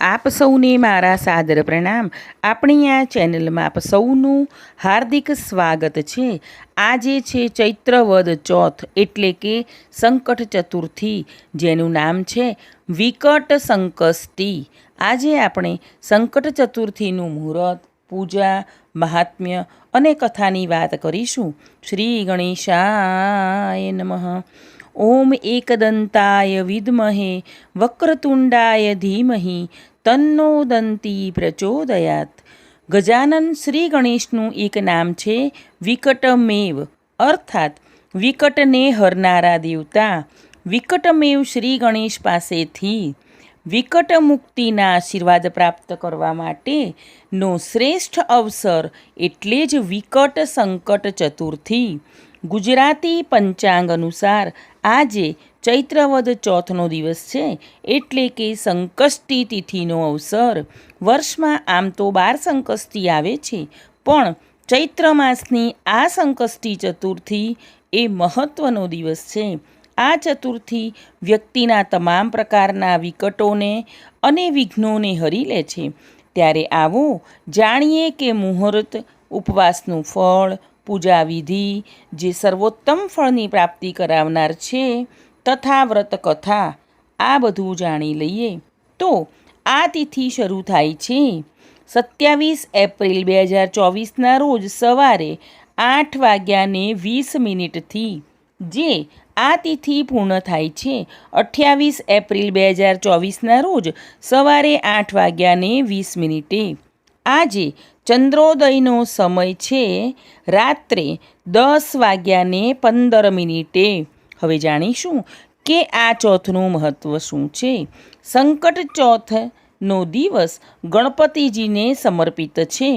આપ સૌને મારા સાદર પ્રણામ. આપણી આ ચેનલમાં આપ સૌનું હાર્દિક સ્વાગત છે. આજે છે ચૈત્ર વદ ચોથ એટલે કે સંકટ ચતુર્થી, જેનું નામ છે વિકટ સંકષ્ટી. આજે આપણે સંકટ ચતુર્થીનું મુહૂર્ત, પૂજા, મહાત્મ્ય અને કથાની વાત કરીશું. શ્રી ગણેશાય નમઃ. ઓમ એકદંતાય વિદ્મહે વક્રતુંડાય ધીમહિ તન્નો દંતી પ્રચોદયાત. ગજાનન શ્રી ગણેશનું એક નામ છે વિકટમેવ, અર્થાત વિકટને હરનારા દેવતા. વિકટમેવ શ્રી ગણેશ પાસેથી વિકટ મુક્તિના આશીર્વાદ પ્રાપ્ત કરવા માટેનો શ્રેષ્ઠ અવસર એટલે જ વિકટ સંકટ ચતુર્થી. ગુજરાતી પંચાંગ અનુસાર આજે ચૈત્ર વદ ચોથનો દિવસ છે, એટલે કે સંકષ્ટી તિથિનો અવસર. વર્ષમાં આમ તો 12 સંકષ્ટી આવે છે, પણ ચૈત્ર માસની આ સંકષ્ટી ચતુર્થી એ મહત્ત્વનો દિવસ છે. આ ચતુર્થી વ્યક્તિના તમામ પ્રકારના વિકટોને અને વિઘ્નોને હરી લે છે. ત્યારે આવો જાણીએ કે મુહૂર્ત, ઉપવાસનું ફળ, પૂજા વિધિ જે સર્વોત્તમ ફળની પ્રાપ્તિ કરાવનાર છે, તથા વ્રત કથા, આ બધું જાણી લઈએ. તો આ તિથિ શરૂ થાય છે 27 એપ્રિલ 2024ના રોજ સવારે 8:20 જે આ તિથિ પૂર્ણ થાય છે 28 એપ્રિલ 2024ના રોજ સવારે 8:20. આજે ચંદ્રોદયનો સમય છે રાત્રે 10:15. હવે જાણીશું કે આ ચોથનું મહત્ત્વ શું છે. સંકટ ચોથનો દિવસ ગણપતિજીને સમર્પિત છે.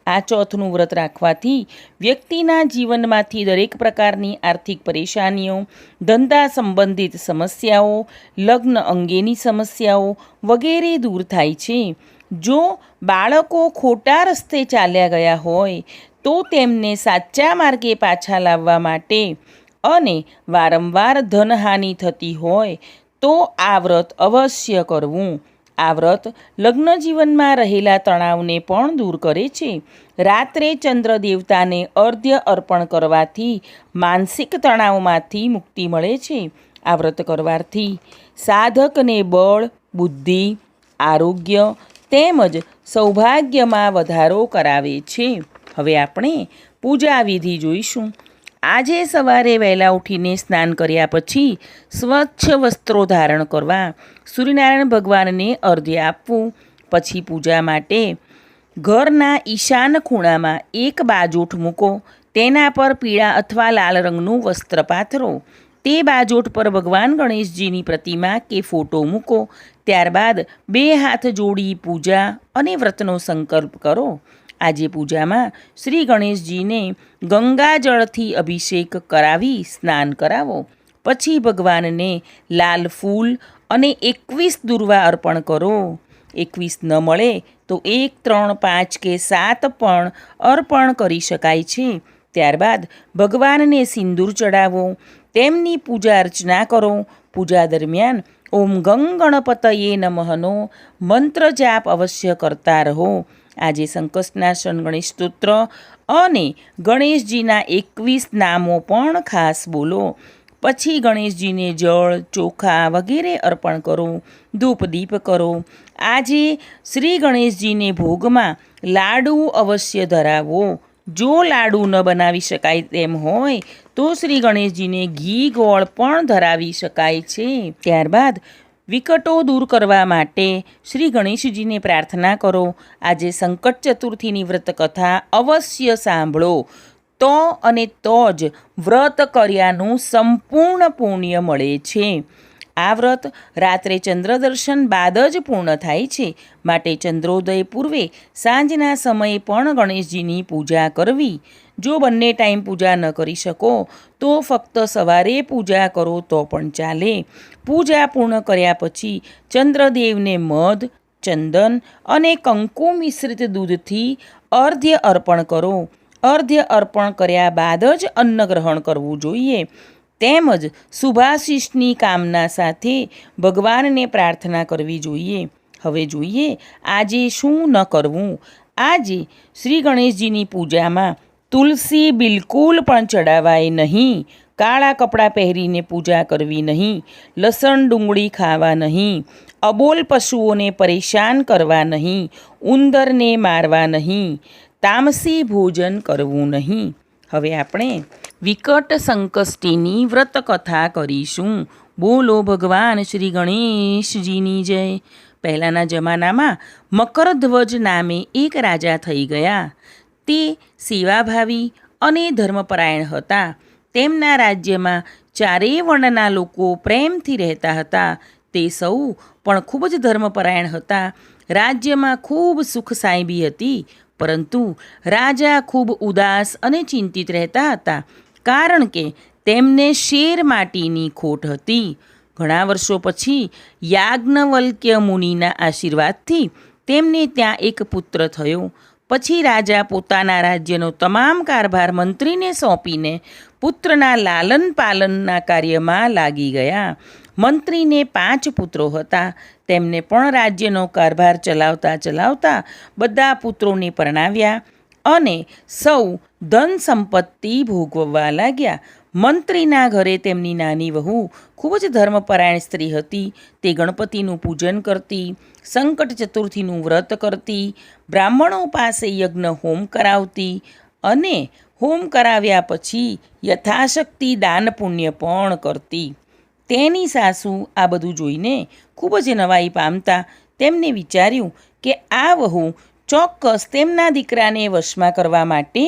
આ ચોથનું વ્રત રાખવાથી વ્યક્તિના જીવનમાંથી દરેક પ્રકારની આર્થિક પરેશાનીઓ, ધંધા સંબંધિત સમસ્યાઓ, લગ્ન અંગેની સમસ્યાઓ વગેરે દૂર થાય છે. જો બાળકો ખોટા રસ્તે ચાલ્યા ગયા હોય તો તેમને સાચા માર્ગે પાછા લાવવા માટે અને વારંવાર ધનહાનિ થતી હોય તો આ વ્રત અવશ્ય કરવું. આ વ્રત લગ્ન જીવનમાં રહેલા તણાવને પણ દૂર કરે છે. રાત્રે ચંદ્ર દેવતાને અર્ધ્ય અર્પણ કરવાથી માનસિક તણાવમાંથી મુક્તિ મળે છે. આ વ્રત કરવાથી સાધકને બળ, બુદ્ધિ, આરોગ્ય તેમજ સૌભાગ્યમાં વધારો કરાવે છે. હવે આપણે પૂજા વિધિ જોઈશું. આજે સવારે વહેલા ઉઠીને સ્નાન કર્યા પછી સ્વચ્છ વસ્ત્રો ધારણ કરવા, સૂર્યનારાયણ ભગવાનને અર્ધ્ય આપવું. પછી પૂજા માટે ઘરના ઈશાન ખૂણામાં એક બાજોઠ મૂકો. તેના પર પીળા અથવા લાલ રંગનું વસ્ત્ર પાથરો. તે બાજોઠ પર ભગવાન ગણેશજીની પ્રતિમા કે ફોટો મૂકો. ત્યારબાદ 2 હાથ જોડી પૂજા અને વ્રતનો સંકલ્પ કરો. આજે પૂજામાં શ્રી ગણેશજીને ગંગાજળથી અભિષેક કરાવી સ્નાન કરાવો. પછી ભગવાનને લાલ ફૂલ અને 21 દુર્વા અર્પણ કરો. 21 ન મળે તો 1, 3, 5 કે 7 પણ અર્પણ કરી શકાય છે. ત્યારબાદ ભગવાનને સિંદૂર ચડાવો, તેમની પૂજા અર્ચના કરો. પૂજા દરમિયાન ઓમ ગંગ ગણપતયે નમઃનો મંત્ર જાપ અવશ્ય કરતા રહો. આજે સંકષ્ટનાશન ગણેશ સ્તોત્ર અને ગણેશજીના 21 નામો પણ ખાસ બોલો. પછી ગણેશજીને જળ, ચોખા વગેરે અર્પણ કરો. ધૂપ દીપ કરો. આજે શ્રી ગણેશજીને ભોગમાં લાડુ અવશ્ય ધરાવો. જો લાડુ ન બનાવી શકાય તેમ હોય તો શ્રી ગણેશજીને ઘી ગોળ પણ ધરાવી શકાય છે. ત્યારબાદ વિકટો દૂર કરવા માટે શ્રી ગણેશજીને પ્રાર્થના કરો. આજે સંકટ ચતુર્થીની વ્રત કથા અવશ્ય સાંભળો. તો અને તો જ વ્રત કર્યાનું સંપૂર્ણ પુણ્ય મળે છે. આ વ્રત રાત્રે ચંદ્ર દર્શન બાદ જ પૂર્ણ થાય છે. માટે ચંદ્રોદય પૂર્વે સાંજના સમયે પણ ગણેશજીની પૂજા કરવી. જો બંને ટાઈમ પૂજા ન કરી શકો તો ફક્ત સવારે પૂજા કરો તો પણ ચાલે. પૂજા પૂર્ણ કર્યા પછી ચંદ્રદેવને મધ, ચંદન અને કંકુ મિશ્રિત દૂધથી અર્ધ્ય અર્પણ કરો. અર્ધ્ય અર્પણ કર્યા બાદ જ અન્ન ગ્રહણ કરવું જોઈએ. તેમજ શુભાશીષની કામના સાથે ભગવાનને પ્રાર્થના કરવી જોઈએ. હવે જોઈએ આજે શું ન કરવું. આજે શ્રી ગણેશજીની પૂજામાં તુલસી બિલકુલ પણ ચડાવાય નહીં, કાળા કપડાં પહેરીને પૂજા કરવી નહીં, લસણ ડુંગળી ખાવા નહીં, અબોલ પશુઓને પરેશાન કરવા નહીં, ઉંદરને મારવા નહીં, તામસી ભોજન કરવું નહીં. હવે આપણે વિકટ સંકષ્ટીની વ્રત કથા કરીશું. બોલો ભગવાન શ્રી ગણેશજીની જય. પહેલાંના જમાનામાં મકરધ્વજ નામે એક રાજા થઈ ગયા. તે સેવાભાવી અને ધર્મપરાયણ હતા. તેમના રાજ્યમાં ચારેય વર્ણના લોકો પ્રેમથી રહેતા હતા. તે સૌ પણ ખૂબ જ ધર્મપરાયણ હતા. રાજ્યમાં ખૂબ સુખ સાહેબી હતી. પરંતુ રાજા ખૂબ ઉદાસ અને ચિંતિત રહેતા હતા, કારણ કે તેમને શેર માટીની ખોટ હતી. ઘણા વર્ષો પછી યાજ્ઞવલ્ક્ય મુનિના આશીર્વાદથી તેમને ત્યાં એક પુત્ર થયો. પછી રાજા પોતાના રાજ્યનો તમામ કારભાર મંત્રીને સોંપીને પુત્રના લાલન પાલનના કાર્યમાં લાગી ગયા. મંત્રીને 5 પુત્રો હતા. તેમને પણ રાજ્યનો કારભાર ચલાવતા બધા પુત્રોને પરણાવ્યા અને સૌ ધન સંપત્તિ ભોગવવા લાગ્યા. મંત્રીના ઘરે તેમની નાની વહુ ખૂબ જ ધર્મપરાયણ સ્ત્રી હતી. તે ગણપતિનું પૂજન કરતી, સંકટ ચતુર્થીનું વ્રત કરતી, બ્રાહ્મણો પાસે યજ્ઞ હોમ કરાવતી અને હોમ કરાવ્યા પછી યથાશક્તિ દાન પુણ્ય પણ કરતી. તેની સાસુ આ બધું જોઈને ખૂબ જ નવાઈ પામતા તેમને વિચાર્યું કે આ વહુ ચોક્કસ તેમના દીકરાને વશમાં કરવા માટે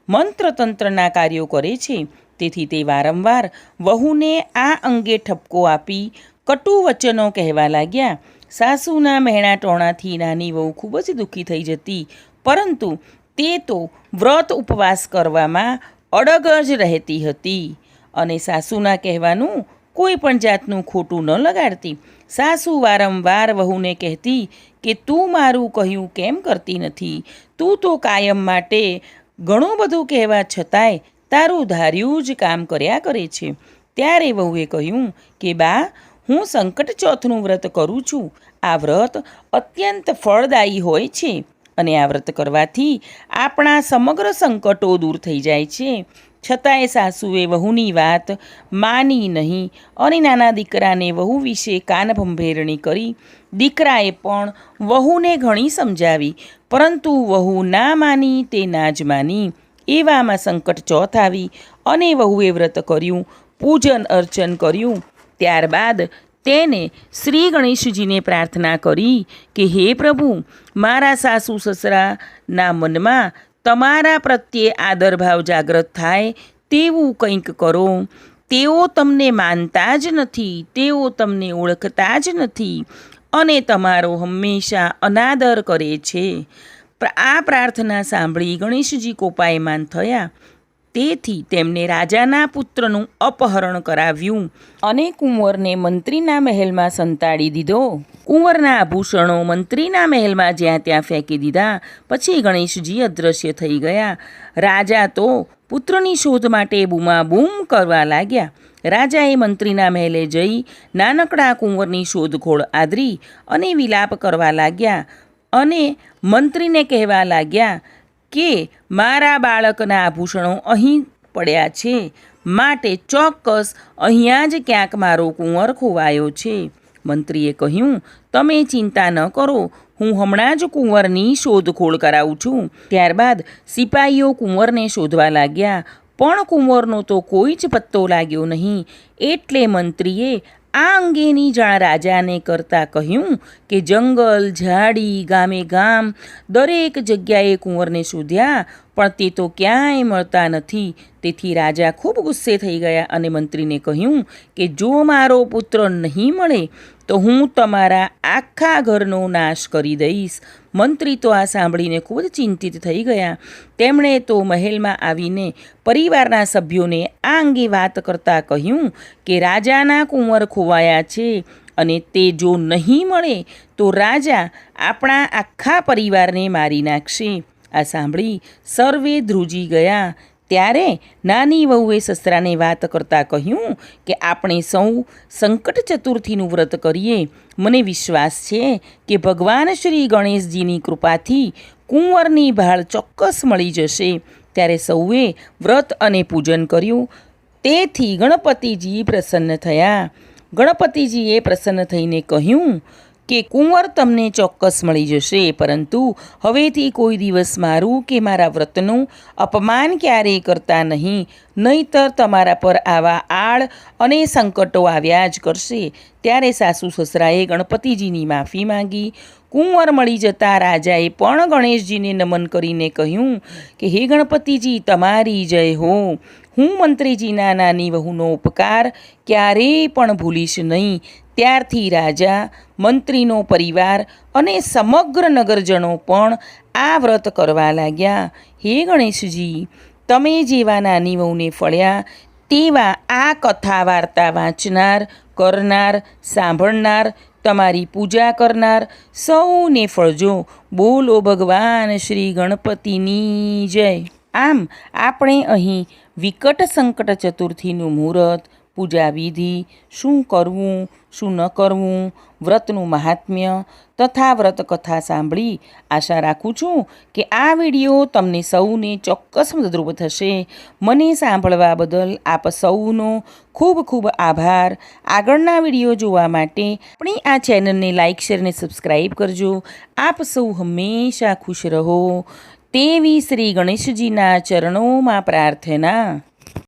મંત્રતંત્રના કાર્યો કરે છે. તેથી તે વારંવાર વહુને આ અંગે ઠપકો આપી કટુ વચનો કહેવા લાગ્યા. સાસુના મહેણા ટોણાથી નાની વહુ ખૂબ જ દુઃખી થઈ જતી, પરંતુ તે તો વ્રત ઉપવાસ કરવામાં અડગ જ રહેતી હતી અને સાસુના કહેવાનું કોઈ પણ જાતનું ખોટું ન લગાડતી. સાસુ વારંવાર વહુને કહેતી કે તું મારું કહ્યું કેમ કરતી નથી? તું તો કાયમ માટે ઘણું બધું કહેવા છતાંય તારું ધાર્યું જ કામ કર્યા કરે છે. ત્યારે વહુએ કહ્યું કે બા, હું સંકટ ચોથનું વ્રત કરું છું. આ વ્રત અત્યંત ફળદાયી હોય છે અને આ વ્રત કરવાથી આપણા સમગ્ર સંકટો દૂર થઈ જાય છે. છતાંય સાસુએ વહુની વાત માની નહીં અને નાના દીકરાને વહુ વિશે કાનભંભેરણી કરી. દીકરાએ પણ વહુને ઘણી સમજાવી, પરંતુ વહુ ના માની તે ના જ માની. એવામાં સંકટ ચોથ આવી અને વહુએ વ્રત કર્યું, પૂજન અર્ચન કર્યું. ત્યારબાદ તેને શ્રી ગણેશજીને પ્રાર્થના કરી કે હે પ્રભુ, મારા સાસુ સસરાના મનમાં તમારા પ્રત્યે આદરભાવ જાગૃત થાય તેવું કંઈક કરો. તેઓ તમને માનતા જ નથી, તેઓ તમને ઓળખતા જ નથી અને તમારો હંમેશા અનાદર કરે છે. આ પ્રાર્થના સાંભળી ગણેશજી કોપાયમાન થયા. તેથી તેમને રાજાના પુત્રનું અપહરણ કરાવ્યું અને કુંવરને મંત્રીના મહેલમાં સંતાડી દીધો. કુંવરના આભૂષણો મંત્રીના મહેલમાં જ્યાં ત્યાં ફેંકી દીધા. પછી ગણેશજી અદૃશ્ય થઈ ગયા. રાજા તો પુત્રની શોધ માટે બૂમાબૂમ કરવા લાગ્યા. રાજાએ મંત્રીના મહેલે જઈ નાનકડા કુંવરની શોધખોળ આદરી અને વિલાપ કરવા લાગ્યા અને મંત્રીને કહેવા લાગ્યા કે મારા બાળકના આભૂષણો અહીં પડ્યા છે, માટે ચોક્કસ અહીંયા જ ક્યાંક મારો કુંવર ખોવાયો છે. મંત્રીએ કહ્યું, તમે ચિંતા ન કરો, હું હમણાં જ કુંવરની શોધખોળ કરાવું છું. ત્યારબાદ સિપાહીઓ કુંવરને શોધવા લાગ્યા, પણ કુંવરનો તો કોઈ જ પત્તો લાગ્યો નહીં. એટલે મંત્રીએ આ અંગેની જાણ રાજાને કરતાં કહ્યું કે જંગલ, ઝાડી, ગામે ગામ દરેક જગ્યાએ કુંવરને શોધ્યા, પણ તે તો ક્યાંય મળતા નથી. તેથી રાજા ખૂબ ગુસ્સે થઈ ગયા અને મંત્રીને કહ્યું કે જો મારો પુત્ર નહીં મળે તો હું તમારા આખા ઘરનો નાશ કરી દઈશ. મંત્રી તો આ સાંભળીને ખૂબ જ ચિંતિત થઈ ગયા. તેમણે તો મહેલમાં આવીને પરિવારના સભ્યોને આ અંગે વાત કરતાં કહ્યું કે રાજાના કુંવર ખોવાયા છે અને તે જો નહીં મળે તો રાજા આપણા આખા પરિવારને મારી નાખશે. આ સાંભળી સર્વે ધ્રુજી ગયા. ત્યારે નાની વહુએ સસરાને વાત કરતાં કહ્યું કે આપણે સૌ સંકટ ચતુર્થીનું વ્રત કરીએ. મને વિશ્વાસ છે કે ભગવાન શ્રી ગણેશજીની કૃપાથી કુંવરની ભાળ ચોક્કસ મળી જશે. ત્યારે સૌએ વ્રત અને પૂજન કર્યું. તેથી ગણપતિજી પ્રસન્ન થયા. ગણપતિજીએ પ્રસન્ન થઈને કહ્યું કે કુંવર તમને ચોક્કસ મળી જશે, પરંતુ હવેથી કોઈ દિવસ મારું કે મારા વ્રતનું અપમાન ક્યારેય કરતા નહીં, નહીંતર તમારા પર આવા આડ અને સંકટો આવ્યા જ કરશે. ત્યારે સાસુ સસરાએ ગણપતિજીની માફી માંગી. કુંવર મળી જતાં રાજાએ પણ ગણેશજીને નમન કરીને કહ્યું કે હે ગણપતિજી, તમારી જય હો. હું મંત્રીજીના નાની વહુનો ઉપકાર ક્યારેય પણ ભૂલીશ નહીં. ત્યારથી રાજા, મંત્રીનો પરિવાર અને સમગ્ર નગરજનો પણ આ વ્રત કરવા લાગ્યા. હે ગણેશજી, તમે જેવા નાની વહુને ફળ્યા તેવા આ કથા વાર્તા વાંચનાર, કરનાર, સાંભળનાર, તમારી પૂજા કરનાર સૌને ફળજો. બોલો ભગવાન શ્રી ગણપતિની જય. આમ આપણે અહીં વિકટ સંકટ ચતુર્થીનું મુહૂર્ત, પૂજા વિધિ, શું કરવું શું ન કરવું, વ્રતનું મહાત્મ્ય તથા વ્રત કથા સાંભળી આશા રાખું છું કે આ વિડીયો તમને સૌને ચોક્કસ મદદરૂપ થશે. મને સાંભળવા બદલ આપ સૌનો ખૂબ ખૂબ આભાર. આગળના વિડીયો જોવા માટે આપણી આ ચેનલને લાઇક, શેર અને સબસ્ક્રાઈબ કરજો. આપ સૌ હંમેશા ખુશ રહો તેવી શ્રી ગણેશજીના ચરણોમાં પ્રાર્થના.